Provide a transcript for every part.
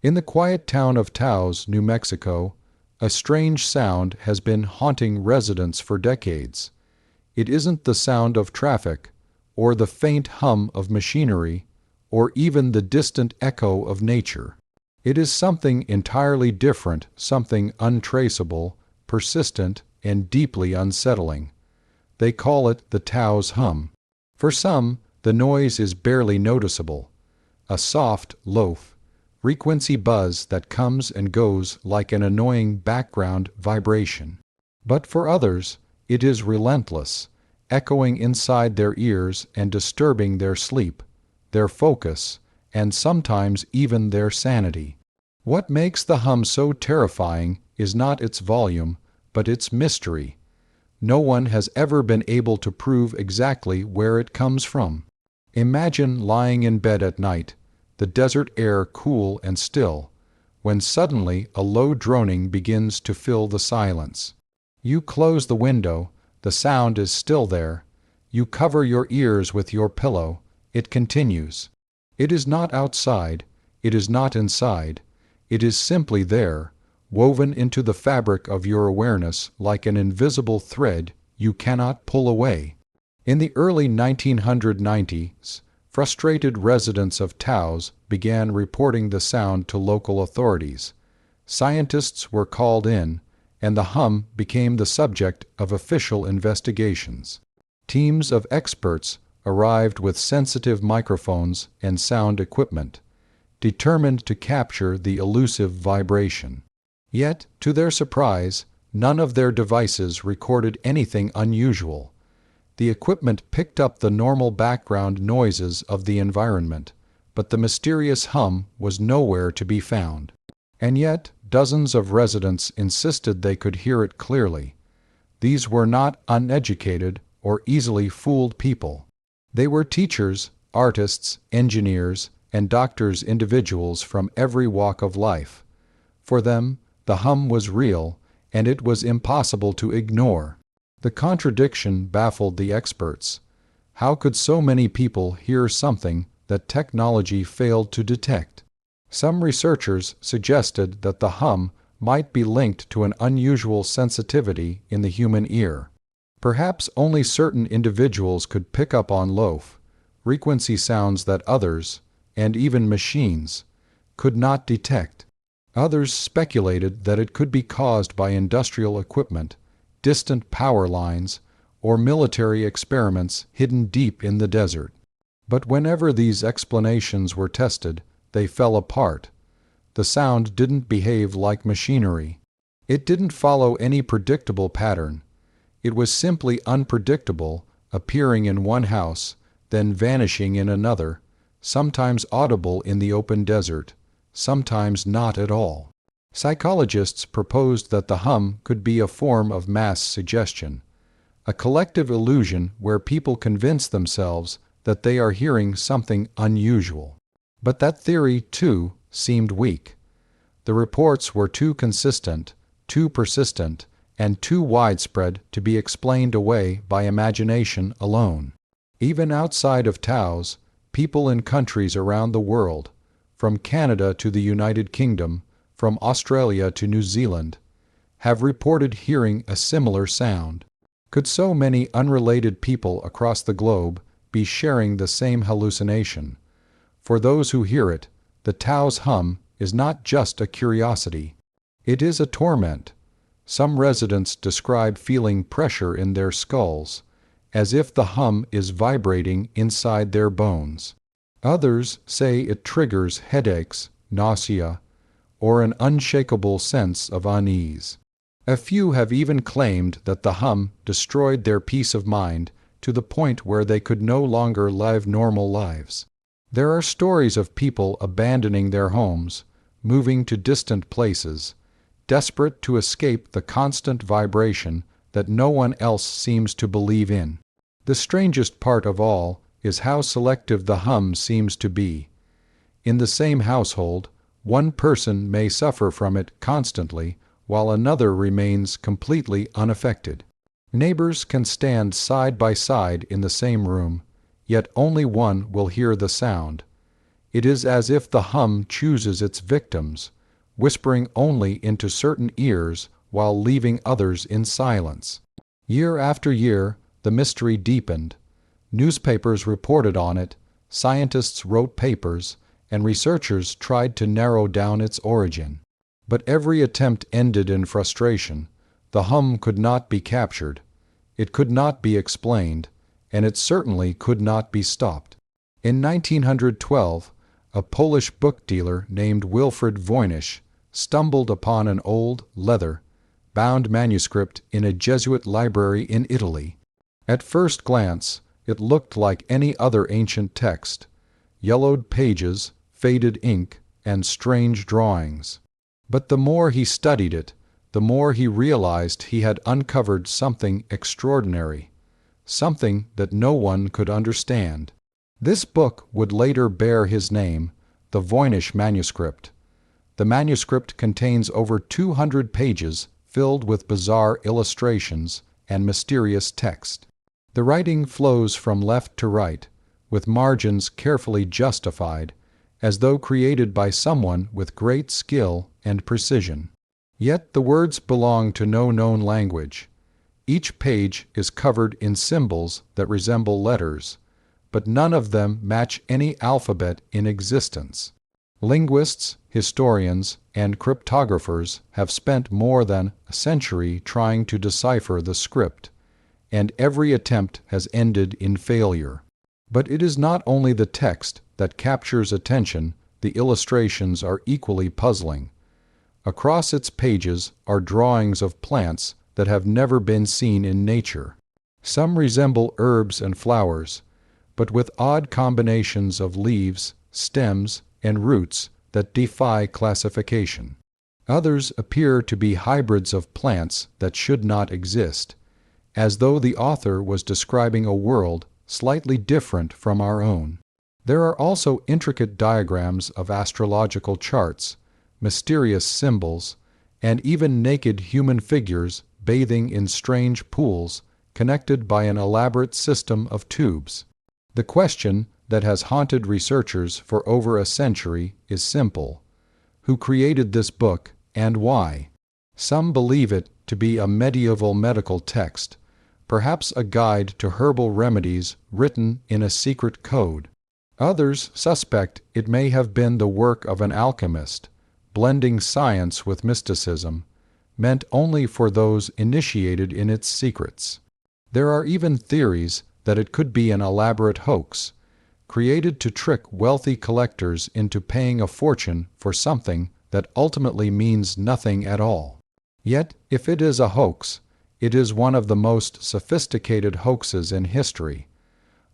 In the quiet town of Taos, New Mexico, a strange sound has been haunting residents for decades. It isn't the sound of traffic, or the faint hum of machinery, or even the distant echo of nature. It is something entirely different, something untraceable, persistent, and deeply unsettling. They call it the Taos hum. For some, the noise is barely noticeable, a soft, low frequency buzz that comes and goes like an annoying background vibration. But for others, it is relentless, echoing inside their ears and disturbing their sleep, their focus, and sometimes even their sanity. What makes the hum so terrifying is not its volume, but its mystery. No one has ever been able to prove exactly where it comes from. Imagine lying in bed at night, the desert air cool and still, when suddenly a low droning begins to fill the silence. You close the window, the sound is still there. You cover your ears with your pillow, it continues. It is not outside, it is not inside, it is simply there, woven into the fabric of your awareness like an invisible thread you cannot pull away. In the early 1990s, frustrated residents of Taos began reporting the sound to local authorities. Scientists were called in, and the hum became the subject of official investigations. Teams of experts arrived with sensitive microphones and sound equipment, determined to capture the elusive vibration. Yet, to their surprise, none of their devices recorded anything unusual. The equipment picked up the normal background noises of the environment, but the mysterious hum was nowhere to be found. And yet, dozens of residents insisted they could hear it clearly. These were not uneducated or easily fooled people. They were teachers, artists, engineers, and doctors, individuals from every walk of life. For them, the hum was real, and it was impossible to ignore. The contradiction baffled the experts. How could so many people hear something that technology failed to detect? Some researchers suggested that the hum might be linked to an unusual sensitivity in the human ear. Perhaps only certain individuals could pick up on low-frequency sounds that others, and even machines, could not detect. Others speculated that it could be caused by industrial equipment, distant power lines, or military experiments hidden deep in the desert. But whenever these explanations were tested, they fell apart. The sound didn't behave like machinery. It didn't follow any predictable pattern. It was simply unpredictable, appearing in one house, then vanishing in another, sometimes audible in the open desert, sometimes not at all. Psychologists proposed that the hum could be a form of mass suggestion, a collective illusion where people convince themselves that they are hearing something unusual. But that theory, too, seemed weak. The reports were too consistent, too persistent, and too widespread to be explained away by imagination alone. Even outside of Taos, people in countries around the world, from Canada to the United Kingdom, from Australia to New Zealand, have reported hearing a similar sound. Could so many unrelated people across the globe be sharing the same hallucination? For those who hear it, the Taos hum is not just a curiosity. It is a torment. Some residents describe feeling pressure in their skulls, as if the hum is vibrating inside their bones. Others say it triggers headaches, nausea, or an unshakable sense of unease. A few have even claimed that the hum destroyed their peace of mind to the point where they could no longer live normal lives. There are stories of people abandoning their homes, moving to distant places, desperate to escape the constant vibration that no one else seems to believe in. The strangest part of all is how selective the hum seems to be. In the same household, one person may suffer from it constantly, while another remains completely unaffected. Neighbors can stand side by side in the same room, yet only one will hear the sound. It is as if the hum chooses its victims, whispering only into certain ears while leaving others in silence. Year after year, the mystery deepened. Newspapers reported on it, scientists wrote papers, and researchers tried to narrow down its origin. But every attempt ended in frustration. The hum could not be captured. It could not be explained, and it certainly could not be stopped. In 1912, a Polish book dealer named Wilfrid Voynich stumbled upon an old, leather-bound manuscript in a Jesuit library in Italy. At first glance, it looked like any other ancient text: yellowed pages, faded ink, and strange drawings. But the more he studied it, the more he realized he had uncovered something extraordinary, something that no one could understand. This book would later bear his name, the Voynich manuscript. The manuscript contains over 200 pages filled with bizarre illustrations and mysterious text. The writing flows from left to right, with margins carefully justified, as though created by someone with great skill and precision. Yet the words belong to no known language. Each page is covered in symbols that resemble letters, but none of them match any alphabet in existence. Linguists, historians, and cryptographers have spent more than a century trying to decipher the script, and every attempt has ended in failure. But it is not only the text that captures attention, the illustrations are equally puzzling. Across its pages are drawings of plants that have never been seen in nature. Some resemble herbs and flowers, but with odd combinations of leaves, stems, and roots that defy classification. Others appear to be hybrids of plants that should not exist, as though the author was describing a world slightly different from our own. There are also intricate diagrams of astrological charts, mysterious symbols, and even naked human figures bathing in strange pools connected by an elaborate system of tubes. The question that has haunted researchers for over a century is simple: who created this book and why? Some believe it to be a medieval medical text, perhaps a guide to herbal remedies written in a secret code. Others suspect it may have been the work of an alchemist, blending science with mysticism, meant only for those initiated in its secrets. There are even theories that it could be an elaborate hoax, created to trick wealthy collectors into paying a fortune for something that ultimately means nothing at all. Yet, if it is a hoax, it is one of the most sophisticated hoaxes in history.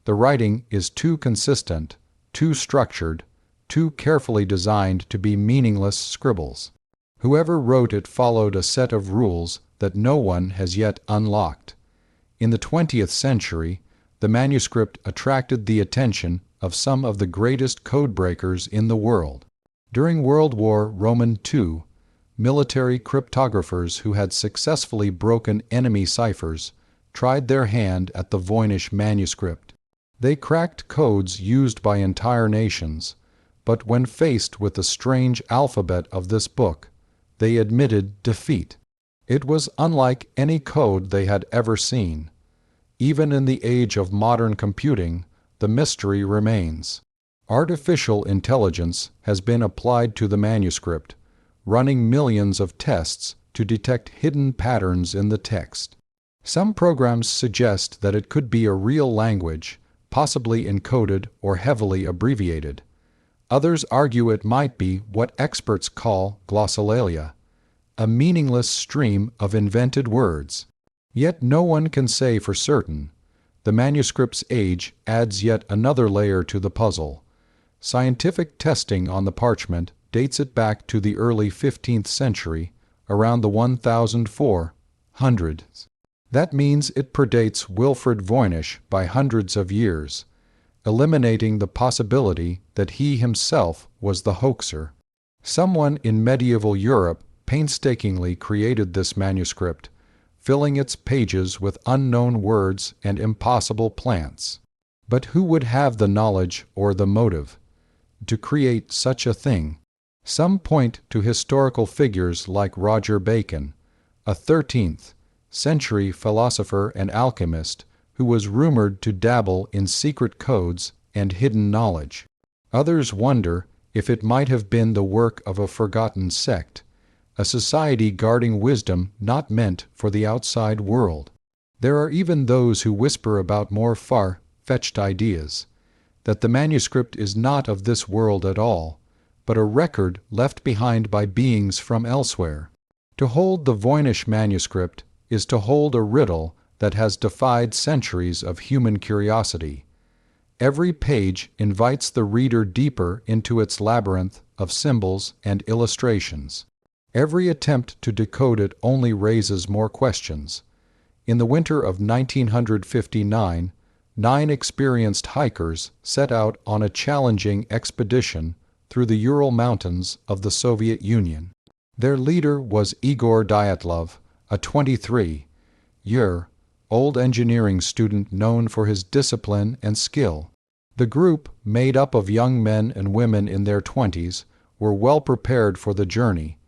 The writing is too consistent, too structured, too carefully designed to be meaningless scribbles. Whoever wrote it followed a set of rules that no one has yet unlocked. In the 20th century, the manuscript attracted the attention of some of the greatest codebreakers in the world. During World War II, military cryptographers who had successfully broken enemy ciphers tried their hand at the Voynich manuscript. They cracked codes used by entire nations, but when faced with the strange alphabet of this book, they admitted defeat. It was unlike any code they had ever seen. Even in the age of modern computing, the mystery remains. Artificial intelligence has been applied to the manuscript, running millions of tests to detect hidden patterns in the text. Some programs suggest that it could be a real language, possibly encoded or heavily abbreviated. Others argue it might be what experts call glossolalia, a meaningless stream of invented words. Yet no one can say for certain. The manuscript's age adds yet another layer to the puzzle. Scientific testing on the parchment dates it back to the early 15th century, around the 1400s. That means it predates Wilfrid Voynich by hundreds of years, eliminating the possibility that he himself was the hoaxer. Someone in medieval Europe painstakingly created this manuscript, filling its pages with unknown words and impossible plants. But who would have the knowledge or the motive? to create such a thing? Some point to historical figures like Roger Bacon, a 13th-century philosopher and alchemist who was rumored to dabble in secret codes and hidden knowledge. Others wonder if it might have been the work of a forgotten sect, a society guarding wisdom not meant for the outside world. There are even those who whisper about more far-fetched ideas, that the manuscript is not of this world at all, but a record left behind by beings from elsewhere. To hold the Voynich manuscript is to hold a riddle that has defied centuries of human curiosity. Every page invites the reader deeper into its labyrinth of symbols and illustrations. Every attempt to decode it only raises more questions. In the winter of 1959, 9 experienced hikers set out on a challenging expedition through the Ural Mountains of the Soviet Union. Their leader was Igor Dyatlov, a 23-year-old engineering student known for his discipline and skill. The group, made up of young men and women in their 20s, were well prepared for the journey.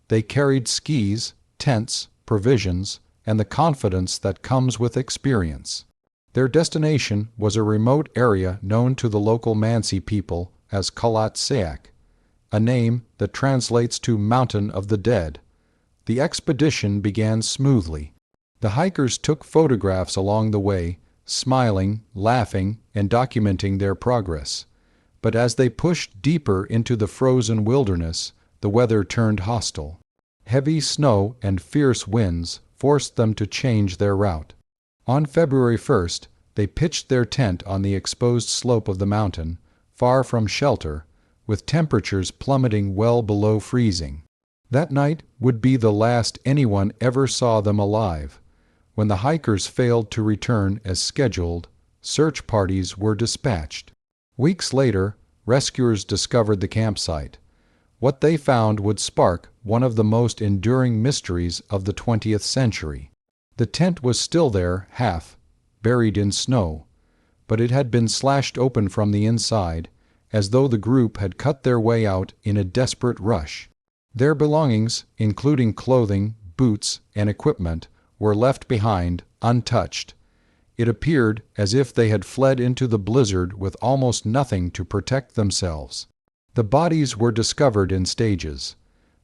They carried skis, tents, provisions, and the confidence that comes with experience. Their destination was a remote area known to the local Mansi people as Kalat Sayak, a name that translates to Mountain of the Dead. The expedition began smoothly. The hikers took photographs along the way, smiling, laughing, and documenting their progress. But as they pushed deeper into the frozen wilderness, the weather turned hostile. Heavy snow and fierce winds forced them to change their route. On February 1st, they pitched their tent on the exposed slope of the mountain, far from shelter, with temperatures plummeting well below freezing. That night would be the last anyone ever saw them alive. When the hikers failed to return as scheduled, search parties were dispatched. Weeks later, rescuers discovered the campsite. What they found would spark one of the most enduring mysteries of the 20th century. The tent was still there, half buried in snow, but it had been slashed open from the inside, as though the group had cut their way out in a desperate rush. Their belongings, including clothing, boots, and equipment, were left behind, untouched. It appeared as if they had fled into the blizzard with almost nothing to protect themselves. The bodies were discovered in stages.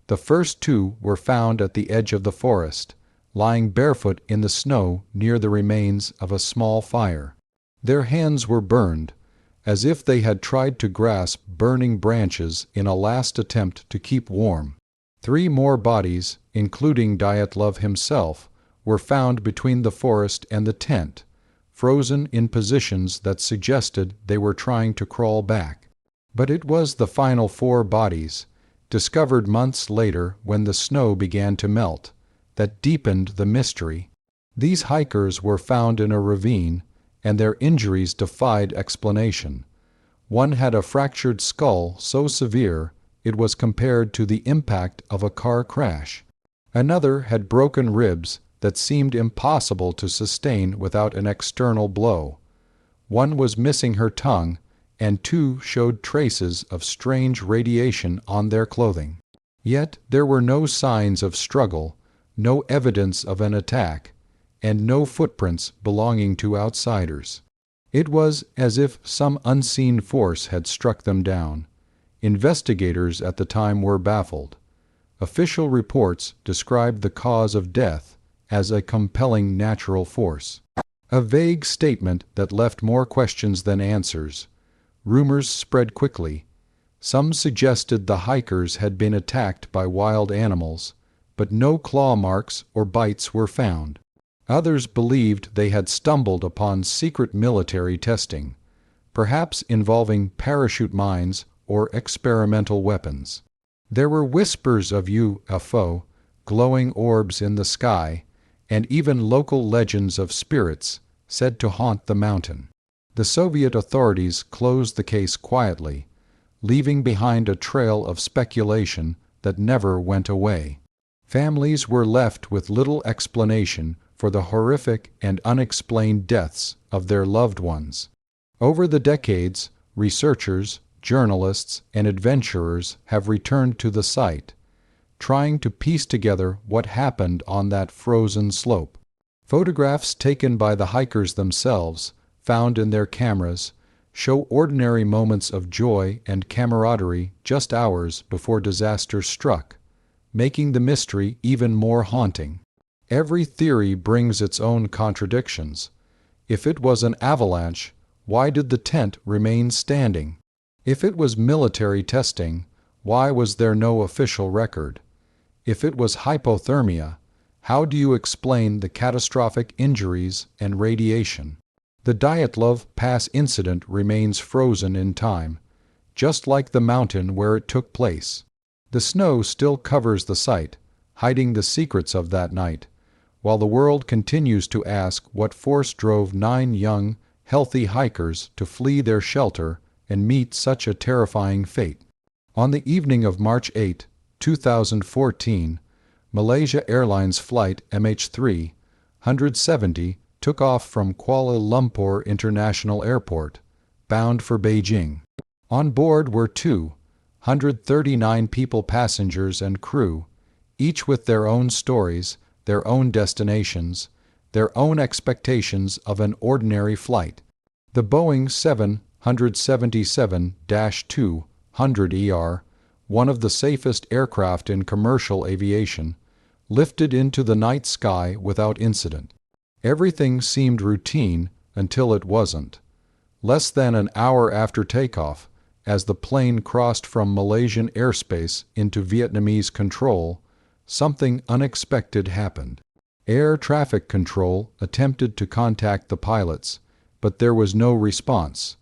The first 2 were found at the edge of the forest, lying barefoot in the snow near the remains of a small fire. Their hands were burned, as if they had tried to grasp burning branches in a last attempt to keep warm. 3 more bodies, including Dyatlov himself, were found between the forest and the tent, frozen in positions that suggested they were trying to crawl back. But it was the final 4 bodies, discovered months later when the snow began to melt, that deepened the mystery. These hikers were found in a ravine, and their injuries defied explanation. One had a fractured skull so severe it was compared to the impact of a car crash. Another had broken ribs that seemed impossible to sustain without an external blow. One was missing her tongue, and 2 showed traces of strange radiation on their clothing. Yet there were no signs of struggle, no evidence of an attack, and no footprints belonging to outsiders. It was as if some unseen force had struck them down. Investigators at the time were baffled. Official reports described the cause of death as a compelling natural force. A vague statement that left more questions than answers. Rumors spread quickly. Some suggested the hikers had been attacked by wild animals, but no claw marks or bites were found. Others believed they had stumbled upon secret military testing, perhaps involving parachute mines or experimental weapons. There were whispers of UFO, glowing orbs in the sky, and even local legends of spirits said to haunt the mountain. The Soviet authorities closed the case quietly, leaving behind a trail of speculation that never went away. Families were left with little explanation for the horrific and unexplained deaths of their loved ones. Over the decades, researchers, journalists, and adventurers have returned to the site, trying to piece together what happened on that frozen slope. Photographs taken by the hikers themselves, found in their cameras, show ordinary moments of joy and camaraderie just hours before disaster struck, making the mystery even more haunting. Every theory brings its own contradictions. If it was an avalanche, why did the tent remain standing? If it was military testing, why was there no official record? If it was hypothermia, how do you explain the catastrophic injuries and radiation? The Dyatlov Pass incident remains frozen in time, just like the mountain where it took place. The snow still covers the site, hiding the secrets of that night, while the world continues to ask what force drove 9 young, healthy hikers to flee their shelter and meet such a terrifying fate. On the evening of March 8, 2014, Malaysia Airlines flight MH3-170 took off from Kuala Lumpur International Airport, bound for Beijing. On board were 239 people, passengers and crew, each with their own stories, their own destinations, their own expectations of an ordinary flight. The Boeing 777-200ER, one of the safest aircraft in commercial aviation, lifted into the night sky without incident. Everything seemed routine until it wasn't. Less than an hour after takeoff, as the plane crossed from Malaysian airspace into Vietnamese control, something unexpected happened. Air traffic control attempted to contact the pilots, but there was no response.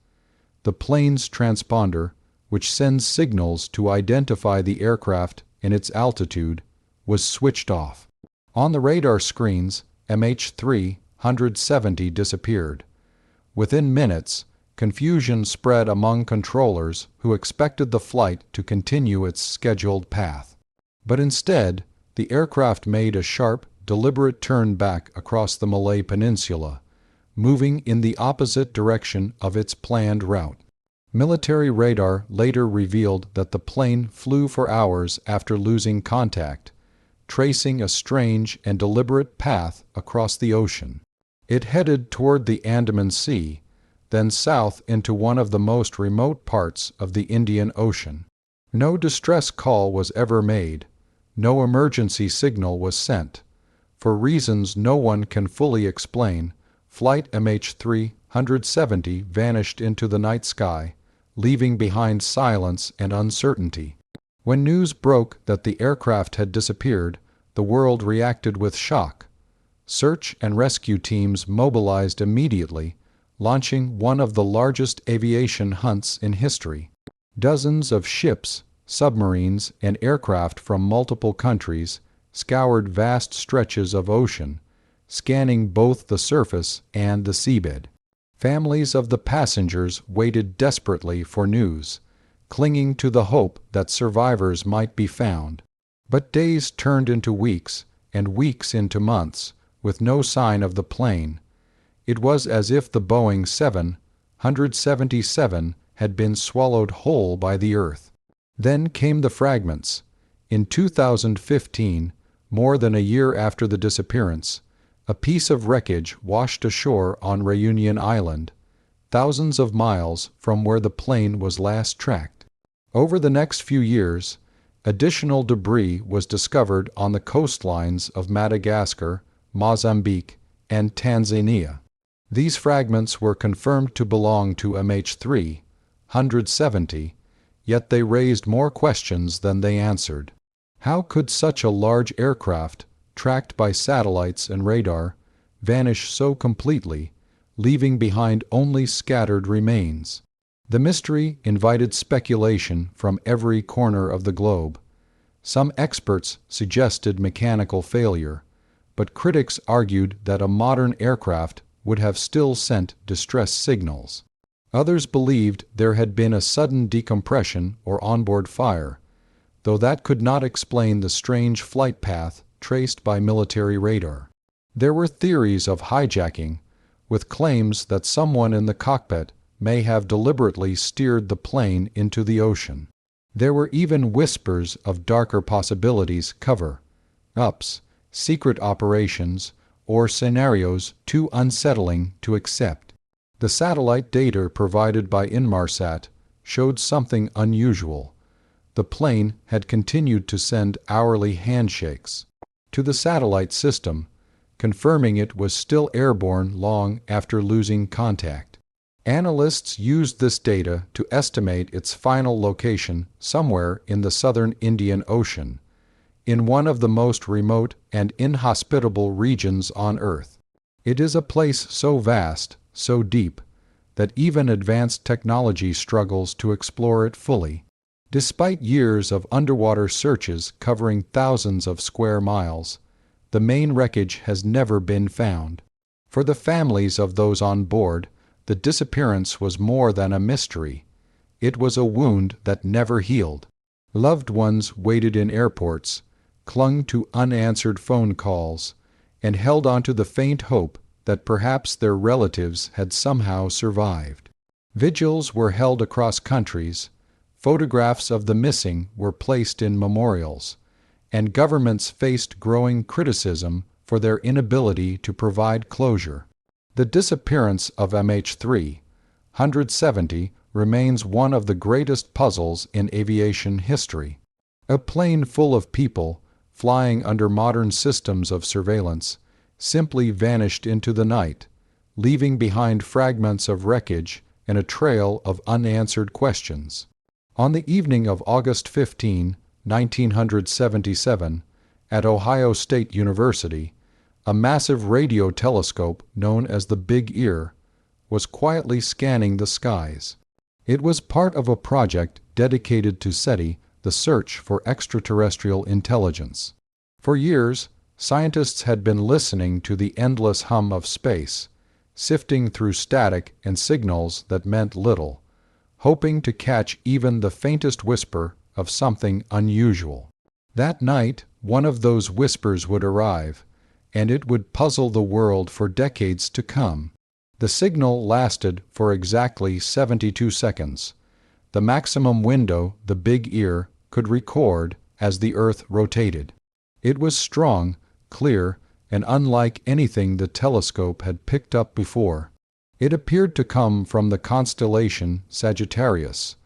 The plane's transponder, which sends signals to identify the aircraft and its altitude, was switched off. On the radar screens, MH3-170 disappeared. Within minutes, confusion spread among controllers who expected the flight to continue its scheduled path. But instead, the aircraft made a sharp, deliberate turn back across the Malay Peninsula, moving in the opposite direction of its planned route. Military radar later revealed that the plane flew for hours after losing contact, tracing a strange and deliberate path across the ocean. It headed toward the Andaman Sea, then south into one of the most remote parts of the Indian Ocean. No distress call was ever made. No emergency signal was sent. For reasons no one can fully explain, Flight MH3-170 vanished into the night sky, leaving behind silence and uncertainty. When news broke that the aircraft had disappeared, the world reacted with shock. Search and rescue teams mobilized immediately, launching one of the largest aviation hunts in history. Dozens of ships, submarines, and aircraft from multiple countries scoured vast stretches of ocean, scanning both the surface and the seabed. Families of the passengers waited desperately for news, clinging to the hope that survivors might be found. But days turned into weeks, and weeks into months, with no sign of the plane. It was as if the Boeing 777 had been swallowed whole by the earth. Then came the fragments. In 2015, more than a year after the disappearance, a piece of wreckage washed ashore on Reunion Island, thousands of miles from where the plane was last tracked. Over the next few years, additional debris was discovered on the coastlines of Madagascar, Mozambique, and Tanzania. These fragments were confirmed to belong to MH3-170, yet they raised more questions than they answered. How could such a large aircraft, tracked by satellites and radar, vanish so completely, leaving behind only scattered remains? The mystery invited speculation from every corner of the globe. Some experts suggested mechanical failure, but critics argued that a modern aircraft would have still sent distress signals. Others believed there had been a sudden decompression or onboard fire, though that could not explain the strange flight path traced by military radar. There were theories of hijacking, with claims that someone in the cockpit may have deliberately steered the plane into the ocean. There were even whispers of darker possibilities, cover-ups, secret operations, or scenarios too unsettling to accept. The satellite data provided by Inmarsat showed something unusual. The plane had continued to send hourly handshakes to the satellite system, confirming it was still airborne long after losing contact. Analysts used this data to estimate its final location somewhere in the southern Indian Ocean, in one of the most remote and inhospitable regions on Earth. It is a place so vast, so deep, that even advanced technology struggles to explore it fully. Despite years of underwater searches covering thousands of square miles, the main wreckage has never been found. For the families of those on board, the disappearance was more than a mystery. It was a wound that never healed. Loved ones waited in airports, clung to unanswered phone calls, and held onto the faint hope that perhaps their relatives had somehow survived. Vigils were held across countries, photographs of the missing were placed in memorials, and governments faced growing criticism for their inability to provide closure. The disappearance of MH370 remains one of the greatest puzzles in aviation history. A plane full of people, flying under modern systems of surveillance, simply vanished into the night, leaving behind fragments of wreckage and a trail of unanswered questions. On the evening of August 15, 1977, at Ohio State University, a massive radio telescope known as the Big Ear was quietly scanning the skies. It was part of a project dedicated to SETI, the search for extraterrestrial intelligence. For years, scientists had been listening to the endless hum of space, sifting through static and signals that meant little, hoping to catch even the faintest whisper of something unusual. That night, one of those whispers would arrive, and it would puzzle the world for decades to come. The signal lasted for exactly 72 seconds, the maximum window the Big Ear could record as the Earth rotated. It was strong, clear, and unlike anything the telescope had picked up before. It appeared to come from the constellation Sagittarius,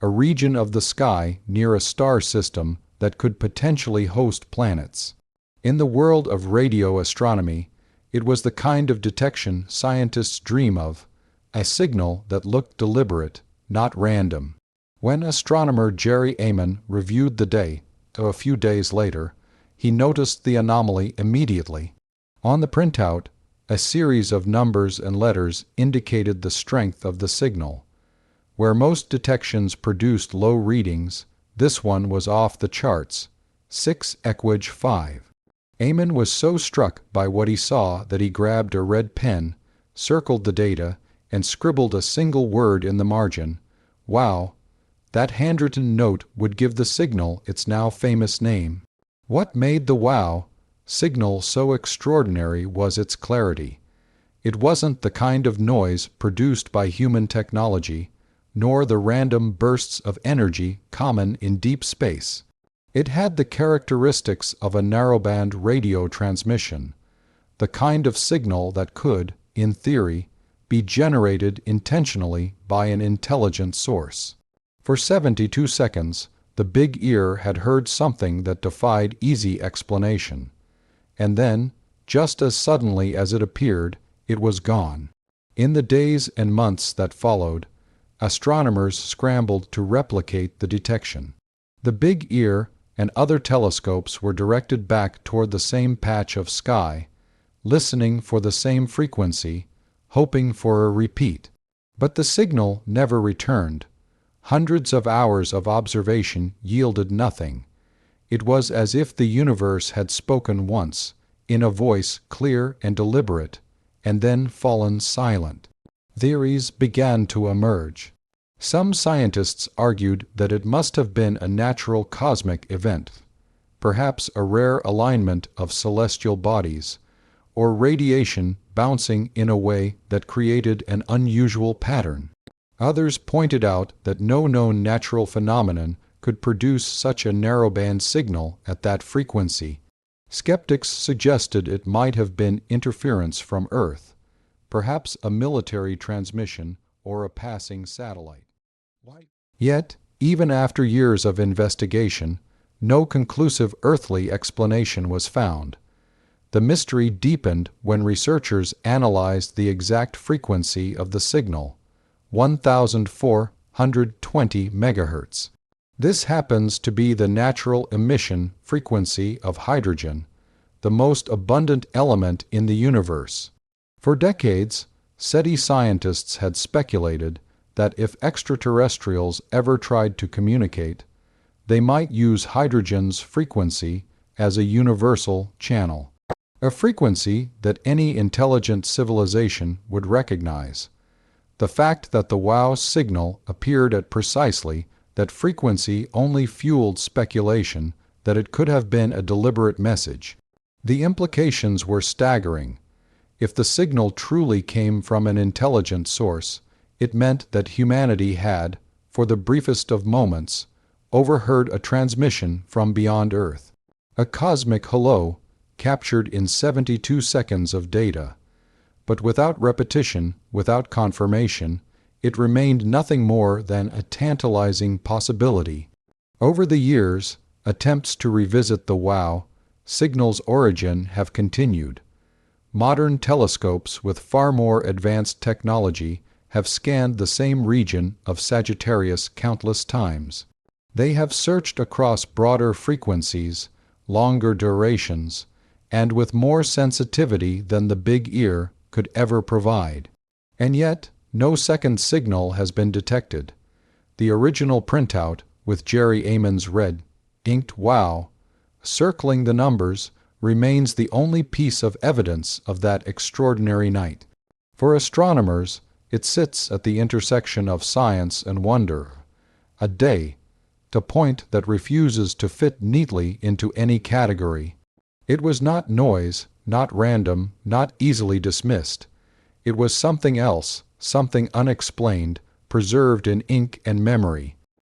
a region of the sky near a star system that could potentially host planets. In the world of radio astronomy, it was the kind of detection scientists dream of, a signal that looked deliberate, not random. When astronomer Jerry Amon reviewed the data a few days later, he noticed the anomaly immediately. On the printout, a series of numbers and letters indicated the strength of the signal. Where most detections produced low readings, this one was off the charts, 6 equage 5. Amon was so struck by what he saw that he grabbed a red pen, circled the data, and scribbled a single word in the margin. Wow! That handwritten note would give the signal its now famous name. What made the wow signal so extraordinary was its clarity. It wasn't the kind of noise produced by human technology, nor the random bursts of energy common in deep space. It had the characteristics of a narrowband radio transmission, the kind of signal that could, in theory, be generated intentionally by an intelligent source. For 72 seconds, the Big Ear had heard something that defied easy explanation. And then, just as suddenly as it appeared, it was gone. In the days and months that followed, astronomers scrambled to replicate the detection. The Big Ear and other telescopes were directed back toward the same patch of sky, listening for the same frequency, hoping for a repeat. But the signal never returned. Hundreds of hours of observation yielded nothing. It was as if the universe had spoken once, in a voice clear and deliberate, and then fallen silent. Theories began to emerge. Some scientists argued that it must have been a natural cosmic event, perhaps a rare alignment of celestial bodies, or radiation bouncing in a way that created an unusual pattern. Others pointed out that no known natural phenomenon could produce such a narrowband signal at that frequency. Skeptics suggested it might have been interference from Earth, perhaps a military transmission or a passing satellite. Yet, even after years of investigation, no conclusive earthly explanation was found. The mystery deepened when researchers analyzed the exact frequency of the signal, 1,420 MHz. This happens to be the natural emission frequency of hydrogen, the most abundant element in the universe. For decades, SETI scientists had speculated that if extraterrestrials ever tried to communicate, they might use hydrogen's frequency as a universal channel, a frequency that any intelligent civilization would recognize. The fact that the WOW signal appeared at precisely that frequency only fueled speculation that it could have been a deliberate message. The implications were staggering. If the signal truly came from an intelligent source, it meant that humanity had, for the briefest of moments, overheard a transmission from beyond Earth. A cosmic hello captured in 72 seconds of data. But without repetition, without confirmation, it remained nothing more than a tantalizing possibility. Over the years, attempts to revisit the WOW signal's origin have continued. Modern telescopes with far more advanced technology have scanned the same region of Sagittarius countless times. They have searched across broader frequencies, longer durations, and with more sensitivity than the big ear could ever provide. And yet, no second signal has been detected. The original printout, with Jerry Amon's red, inked WOW, circling the numbers, remains the only piece of evidence of that extraordinary night. For astronomers, it sits at the intersection of science and wonder, a day, a point that refuses to fit neatly into any category. It was not noise, not random, not easily dismissed. It was something else, something unexplained, preserved in ink and memory.